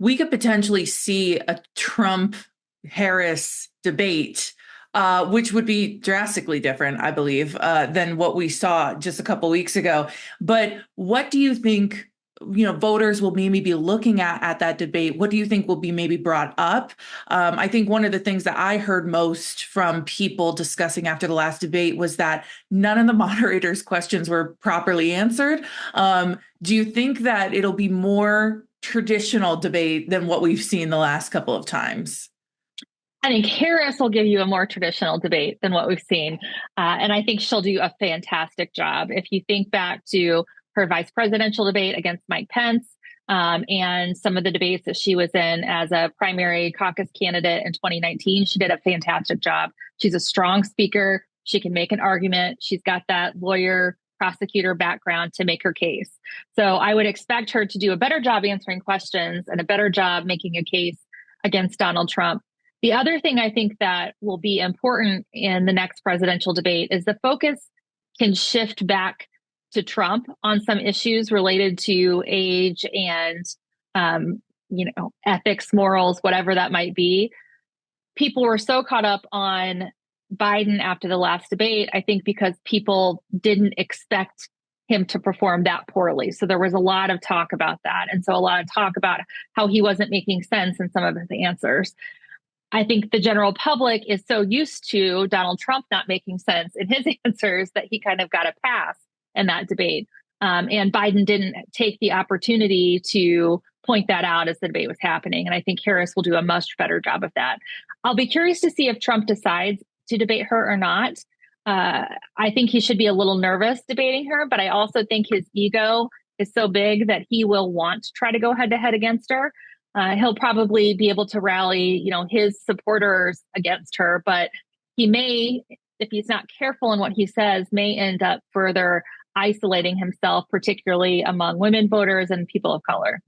we could potentially see a Trump-Harris debate, which would be drastically different, I believe, than what we saw just a couple weeks ago. But what do you think, voters will maybe be looking at that debate? What do you think will be maybe brought up? I think one of the things that I heard most from people discussing after the last debate was that none of the moderators' questions were properly answered. Do you think that it'll be more traditional debate than what we've seen the last couple of times? I think Harris will give you a more traditional debate than what we've seen. And I think she'll do a fantastic job. If you think back to her vice presidential debate against Mike Pence, and some of the debates that she was in as a primary caucus candidate in 2019, she did a fantastic job. She's a strong speaker. She can make an argument. She's got that lawyer prosecutor background to make her case. So I would expect her to do a better job answering questions and a better job making a case against Donald Trump. The other thing I think that will be important in the next presidential debate is the focus can shift back to Trump on some issues related to age and, ethics, morals, whatever that might be. People were so caught up on Biden after the last debate, I think because people didn't expect him to perform that poorly. So there was a lot of talk about that. And so a lot of talk about how he wasn't making sense in some of his answers. I think the general public is so used to Donald Trump not making sense in his answers that he kind of got a pass in that debate. And Biden didn't take the opportunity to point that out as the debate was happening. And I think Harris will do a much better job of that. I'll be curious to see if Trump decides to debate her or not. I think he should be a little nervous debating her, but I also think his ego is so big that he will want to try to go head to head against her. He'll probably be able to rally, his supporters against her, but he may, if he's not careful in what he says, may end up further isolating himself, particularly among women voters and people of color.